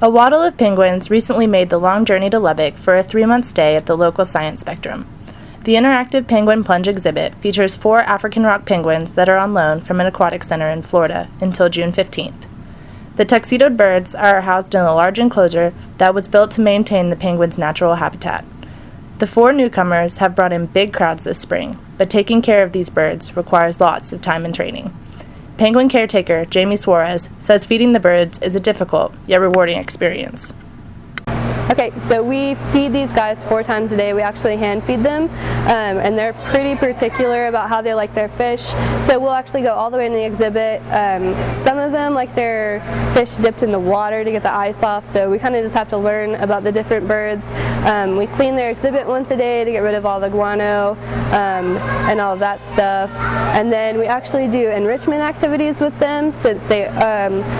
A waddle of penguins recently made the long journey to Lubbock for a 3-month stay at the local Science Spectrum. The interactive Penguin Plunge exhibit features 4 African rock penguins that are on loan from an aquatic center in Florida until June 15th. The tuxedoed birds are housed in a large enclosure that was built to maintain the penguins' natural habitat. The 4 newcomers have brought in big crowds this spring, but taking care of these birds requires lots of time and training. Penguin caretaker Jamie Suarez says feeding the birds is a difficult yet rewarding experience. Okay, so we feed these guys 4 times a day. We actually hand feed them, and they're pretty particular about how they like their fish. So we'll actually go all the way in the exhibit. Some of them like their fish dipped in the water to get the ice off, so we kind of just have to learn about the different birds. We clean their exhibit once a day to get rid of all the guano and all of that stuff. And then we actually do enrichment activities with them since they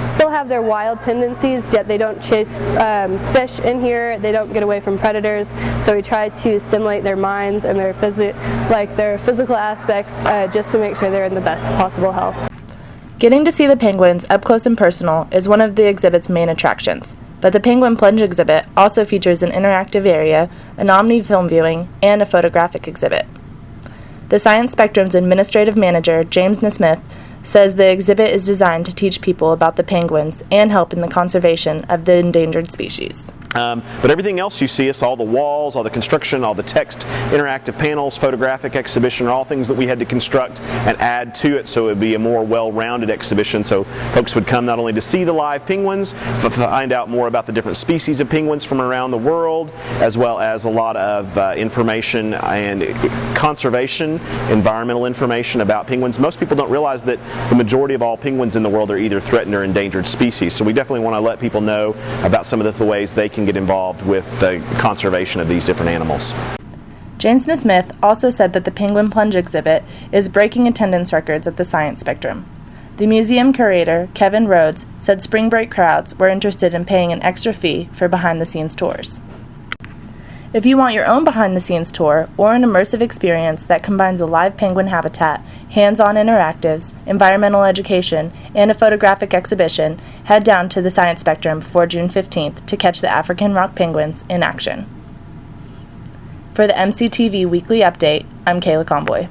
still have their wild tendencies, yet they don't chase fish in here. They don't get away from predators, so we try to stimulate their minds and their physical aspects just to make sure they're in the best possible health. Getting to see the penguins up close and personal is one of the exhibit's main attractions, but the Penguin Plunge exhibit also features an interactive area, an omni-film viewing, and a photographic exhibit. The Science Spectrum's administrative manager, James Nesmith, says the exhibit is designed to teach people about the penguins and help in the conservation of the endangered species. But everything else you see, all the walls, all the construction, all the text, interactive panels, photographic exhibition, are all things that we had to construct and add to it so it would be a more well-rounded exhibition, so folks would come not only to see the live penguins, but find out more about the different species of penguins from around the world, as well as a lot of information and conservation, environmental information about penguins. Most people don't realize that the majority of all penguins in the world are either threatened or endangered species, so we definitely want to let people know about some of the ways they can get involved with the conservation of these different animals. James Smith also said that the Penguin Plunge exhibit is breaking attendance records at the Science Spectrum. The museum curator, Kevin Rhodes, said spring break crowds were interested in paying an extra fee for behind-the-scenes tours. If you want your own behind-the-scenes tour or an immersive experience that combines a live penguin habitat, hands-on interactives, environmental education, and a photographic exhibition, head down to the Science Spectrum before June 15th to catch the African rock penguins in action. For the MCTV Weekly Update, I'm Kayla Conboy.